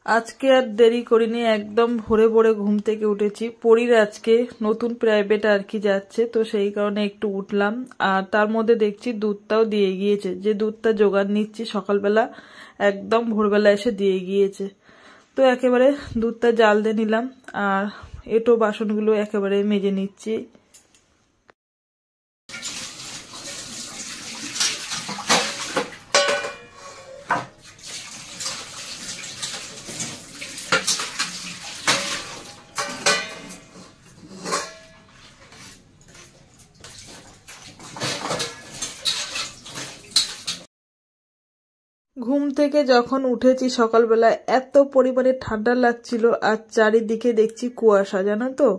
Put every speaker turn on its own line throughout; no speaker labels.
আজকে আর দেরি করিনি, একদম ভোরে ভোরে ঘুম থেকে উঠেছি। পরীর আজকে নতুন প্রাইভেট আর কি যাচ্ছে, তো সেই কারণে একটু উঠলাম। আর তার মধ্যে দেখছি দুধটাও দিয়ে গিয়েছে, যে দুধটা জোগাড় নিচ্ছি সকালবেলা একদম ভোরবেলা এসে দিয়ে গিয়েছে। তো একেবারে দুধটা জাল দিয়ে নিলাম, আর এঁটো বাসনগুলো একেবারে মেজে নিচ্ছি। ঘুম থেকে যখন উঠেছি সকালবেলা এত পরিমাণে ঠান্ডা লাগছিল, আর চারিদিকে দেখছি কুয়াশা, জানো তো।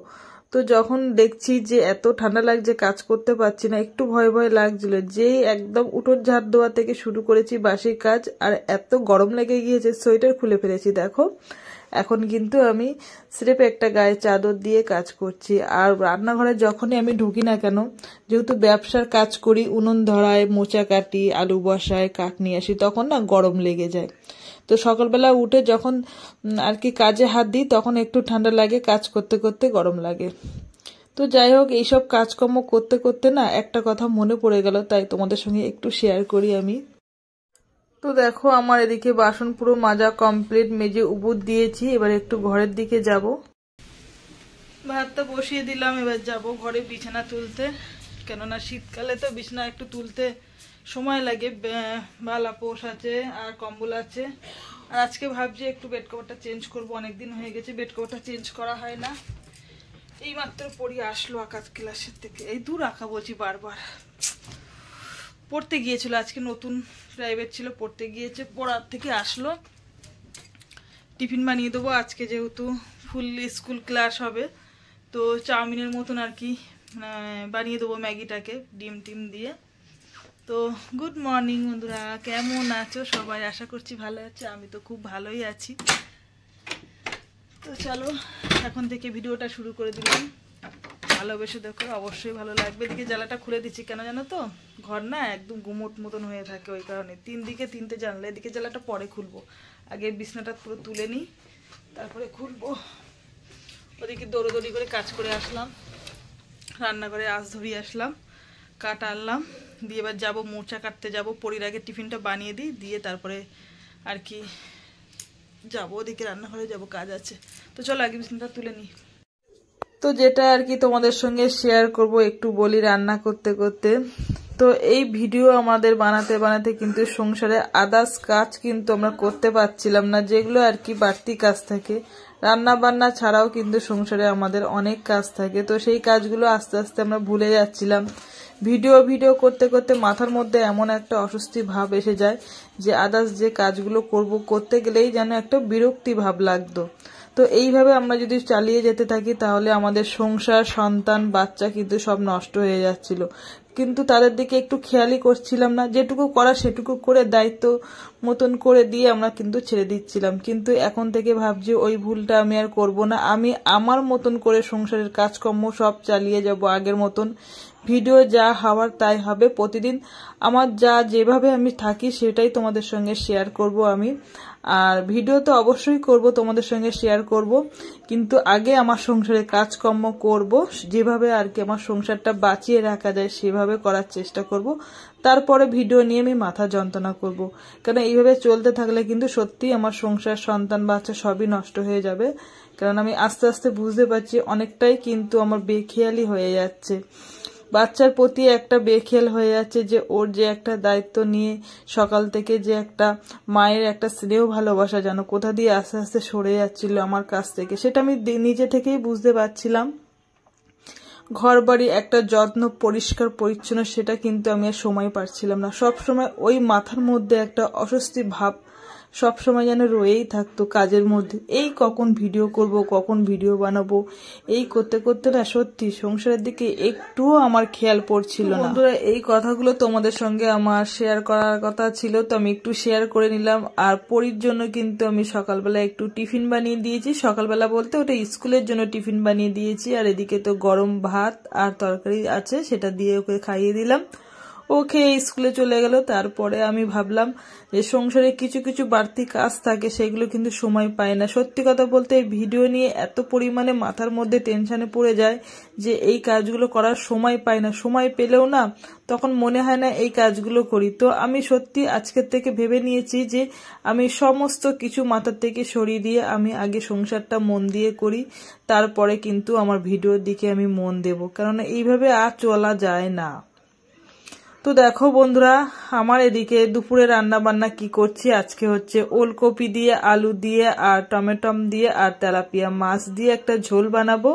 তো যখন দেখছি যে এত ঠান্ডা লাগছে, কাজ করতে পারছি না, একটু ভয় ভয় লাগছিল। যেই একদম উঠোন ঝাড় দেওয়া থেকে শুরু করেছি বাসি কাজ, আর এত গরম লেগে গিয়েছে, সোয়েটার খুলে ফেলেছি দেখো। এখন কিন্তু আমি স্রেফ একটা গায়ে চাদর দিয়ে কাজ করছি। আর রান্নাঘরে যখনই আমি ঢুকি না কেন, যেহেতু ব্যবসার কাজ করি, উনুন ধরায়, মোচা কাটি, আলু বসায়, কাঠ নিয়ে আসি, তখন না গরম লেগে যায়। তো সকালবেলা উঠে যখন আর কি কাজে হাত দিই, তখন একটু ঠান্ডা লাগে, কাজ করতে করতে গরম লাগে। তো যাই হোক, এইসব কাজকর্ম করতে করতে না একটা কথা মনে পড়ে গেল, তাই তোমাদের সঙ্গে একটু শেয়ার করি আমি। তো দেখো, আমার এদিকে বাসন পুরো মাজা কমপ্লিট, মেজে উপুর দিয়েছি। এবার একটু ঘরের দিকে যাব। ভাতটা বসিয়ে দিলাম, এবার যাব ঘরে বিছানা তুলতে। কেননা শীতকালে তো বিছানা একটু তুলতে সময় লাগে, বালা পোষ আছে আর কম্বল আছে। আর আজকে ভাবছি একটু বেড কভারটা চেঞ্জ করবো, অনেকদিন হয়ে গেছে বেড কভারটা চেঞ্জ করা হয় না। এই মাত্র পড়ি আসলো আকাশ ক্লাসের থেকে, এই দূর আঁকা বলছি বারবার, পড়তে গিয়েছিল আজকে, নতুন প্রাইভেট ছিল, পড়তে গিয়েছে, পড়ার থেকে আসলো। টিফিন বানিয়ে দেবো আজকে, যেহেতু ফুল স্কুল ক্লাস হবে, তো চাউমিনের মতন আর কি বানিয়ে দেবো ম্যাগিটাকে ডিম টিম দিয়ে। তো গুড মর্নিং বন্ধুরা, কেমন আছো সবাই? আশা করছি ভালো আছে, আমি তো খুব ভালোই আছি। তো চলো এখন থেকে ভিডিওটা শুরু করে দিলাম, ভালোবেসে দেখো, অবশ্যই ভালো লাগবে। এদিকে জ্বালাটা খুলে দিচ্ছি, কেন জানো তো, ঘর না একদম গুমোট মতন হয়ে থাকে, ওই কারণে তিনটে জানলা। এদিকে জ্বালাটা পরে খুলবো, আগে বিছনাটা পুরো তুলে নিই, তারপরে খুলবো। ওদিকে দৌড়োদৌড়ি করে কাজ করে আসলাম, রান্নাঘরে আঁচ ধরিয়ে আসলাম, কাঠ আনলাম, দিয়ে এবার যাবো মোচা কাটতে যাব। পরির আগে টিফিনটা বানিয়ে দিই, দিয়ে তারপরে আর কি যাবো ওদিকে রান্নাঘরে যাব, কাজ আছে। তো চলো আগে বিছনাটা তুলে নিই। তো যেটা আর কি তোমাদের সঙ্গে শেয়ার করব, একটু বলি রান্না করতে করতে। তো এই ভিডিও আমাদের বানাতে বানাতে কিন্তু সংসারে আদার্স কাজ কিন্তু আমরা করতে পারছিলাম না, যেগুলো আর কি বাড়তি কাজ থাকে। রান্না বান্না ছাড়াও কিন্তু সংসারে আমাদের অনেক কাজ থাকে, তো সেই কাজগুলো আস্তে আস্তে আমরা ভুলে যাচ্ছিলাম। ভিডিও করতে করতে মাথার মধ্যে এমন একটা অস্বস্তি ভাব এসে যায় যে আদার্স যে কাজগুলো করতে গেলেই যেন একটা বিরক্তি ভাব লাগতো। তো এইভাবে আমরা যদি চালিয়ে যেতে থাকি, তাহলে আমাদের সংসার, সন্তান, বাচ্চা কিন্তু সব নষ্ট হয়ে যাচ্ছিল। কিন্তু তাদের দিকে একটু খেয়ালই করছিলাম না, যেটুকু করা সেটুকু করে দায়িত্ব মতন করে দিয়ে আমরা কিন্তু ছেড়ে দিচ্ছিলাম। কিন্তু এখন থেকে ভাবছি ওই ভুলটা আমি আর করব না, আমি আমার মতন করে সংসারের কাজকর্ম সব চালিয়ে যাব আগের মতন। ভিডিও যা হওয়ার তাই হবে, প্রতিদিন আমার যেভাবে আমি থাকি সেটাই তোমাদের সঙ্গে শেয়ার করব আমি। আর ভিডিও তো অবশ্যই করব, তোমাদের সঙ্গে শেয়ার করব, কিন্তু আগে আমার সংসারে কাজকর্ম করব, যেভাবে আর কি আমার সংসারটা বাঁচিয়ে রাখা যায় সেভাবে করার চেষ্টা করব। তারপরে ভিডিও নিয়ে আমি মাথা যন্ত্রণা করব, কারণ এইভাবে চলতে থাকলে কিন্তু সত্যি আমার সংসার, সন্তান, বাচ্চা সবই নষ্ট হয়ে যাবে। কারণ আমি আস্তে আস্তে বুঝতে পারছি অনেকটাই কিন্তু আমার বেখেয়ালি হয়ে যাচ্ছে, বাচ্চার প্রতি একটা বেখেয়াল হয়ে যাচ্ছে, যে ওর যে একটা দায়িত্ব নিয়ে সকাল থেকে যে একটা মায়ের একটা স্নেহ ভালোবাসা যেন কোথা দিয়ে আস্তে আস্তে সরে যাচ্ছিল আমার কাছ থেকে, সেটা আমি নিজে থেকেই বুঝতে পারছিলাম। ঘর বাড়ি একটা যত্ন, পরিষ্কার পরিচ্ছন্ন, সেটা কিন্তু আমি আর সময় পাচ্ছিলাম না। সব সময় ওই মাথার মধ্যে একটা অস্বস্তি ভাব সব সময় যেন রয়েই থাকতো কাজের মধ্যে, এই কখন ভিডিও করব, কখন ভিডিও বানাবো, এই করতে করতে না সত্যি সংসারের দিকে একটুও আমার খেয়াল পড়ছিল না। বন্ধুরা, এই কথাগুলো তোমাদের সঙ্গে আমার শেয়ার করার কথা ছিল, তো আমি একটু শেয়ার করে নিলাম। আর পরীর জন্য কিন্তু আমি সকালবেলা একটু টিফিন বানিয়ে দিয়েছি, সকালবেলা বলতে ওটা স্কুলের জন্য টিফিন বানিয়ে দিয়েছি। আর এদিকে তো গরম ভাত আর তরকারি আছে, সেটা দিয়ে ওকে খাইয়ে দিলাম। ও ও খেয়ে স্কুলে চলে গেল। তারপরে আমি ভাবলাম যে সংসারে কিছু কিছু বাড়তি কাজ থাকে, সেগুলো কিন্তু সময় পায় না। সত্যি কথা বলতে ভিডিও নিয়ে এত পরিমাণে মাথার মধ্যে টেনশনে পড়ে যায় যে এই কাজগুলো করার সময় পাই না। সময় পেলেও না তখন মনে হয় না এই কাজগুলো করি। তো আমি সত্যি আজকের থেকে ভেবে নিয়েছি যে আমি সমস্ত কিছু মাথার থেকে সরিয়ে দিয়ে আমি আগে সংসারটা মন দিয়ে করি, তারপরে কিন্তু আমার ভিডিওর দিকে আমি মন দেব, কারণ এইভাবে আর চলা যায় না। তো দেখো বন্ধুরা, আমার এদিকে দুপুরে রান্না বান্না কি করছি। আজকে হচ্ছে ওলকপি দিয়ে, আলু দিয়ে আর টমেটো দিয়ে আর তেলাপিয়া মাছ দিয়ে একটা ঝোল বানাবো,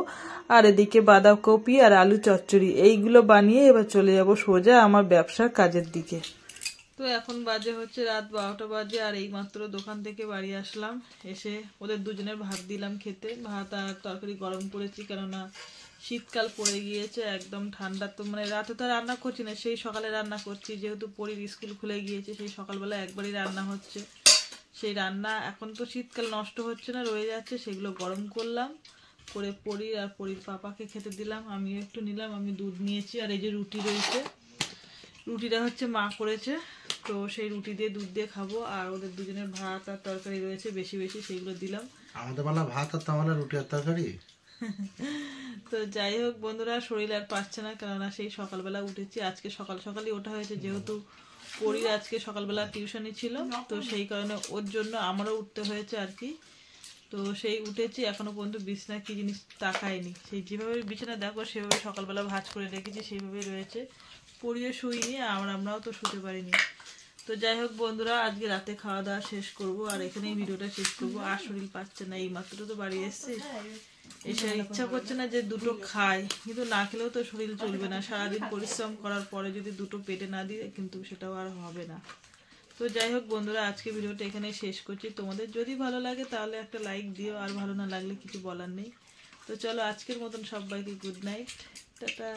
আর এদিকে বাঁধাকপি আর আলু চচ্চড়ি। এইগুলো বানিয়ে এবার চলে যাব সোজা আমার ব্যবসার কাজের দিকে। তো এখন বাজে হচ্ছে রাত 12টা বাজে, আর এই মাত্র দোকান থেকে বাড়ি আসলাম। এসে ওদের দুজনের ভাত দিলাম খেতে। ভাত আর তরকারি গরম করেছি, কেননা শীতকাল পড়ে গিয়েছে, একদম ঠান্ডা। তো মানে রাতে তো রান্না করছি না, সেই সকালে রান্না করছি, যেহেতু পরীর স্কুল খুলে গিয়েছে। সেই সকালবেলা একবারই রান্না হচ্ছে, সেই রান্না এখন তো শীতকাল নষ্ট হচ্ছে না, রয়ে যাচ্ছে, সেগুলো গরম করলাম করে পরীর আর পরীর পাপাকে খেতে দিলাম। আমিও একটু নিলাম, আমি দুধ নিয়েছি। আর এই যে রুটি রয়েছে, রুটিটা হচ্ছে মা করেছে, তো সেই রুটি দিয়ে দুধ দিয়ে খাবো। আর ওদের দুজনের ভাত আর তরকারি রয়েছে বেশি বেশি, সেইগুলো দিলাম।
আমাদের বেলা ভাত আর তোমার রুটি আর তরকারি।
তো যাই হোক বন্ধুরা, শরীর আর পাচ্ছে না, কেননা সেই সকালবেলা উঠেছি। আজকে সকাল সকালই ওঠা হয়েছে, যেহেতু পরীর আজকে সকালবেলা টিউশনই ছিল, তো সেই কারণে ওর জন্য আমারও উঠতে হয়েছে আর কি। তো সেই উঠেছি, এখনো পর্যন্ত বিছানা কি জিনিস তাকায়নি। সেই যেভাবে বিছানা দেখো সেভাবে সকালবেলা ভাঁজ করে রেখেছি, সেইভাবেই রয়েছে। পরিও শুইনি, আর আমরাও তো শুতে পারিনি। তো যাই হোক বন্ধুরা, আজকে রাতে খাওয়া দাওয়া শেষ করব, আর এখানেই ভিডিওটা শেষ করব। আর শরীর পাচ্ছে না, এই মাত্র তো বাড়ি এসছে, এসে ইচ্ছা করছে না যে দুটো খাই, কিন্তু না খেলেও তো শরীর চলবে না। সারাদিন পরিশ্রম করার পরে যদি দুটো পেটে না দিই, কিন্তু সেটাও আর হবে না। তো যাই হোক বন্ধুরা, আজকে ভিডিওটা এখানে শেষ করছি। তোমাদের যদি ভালো লাগে তাহলে একটা লাইক দিও, আর ভালো না লাগলে কিছু বলার নেই। তো চলো, আজকের মতন সবাইকে গুড নাইট, টাটা।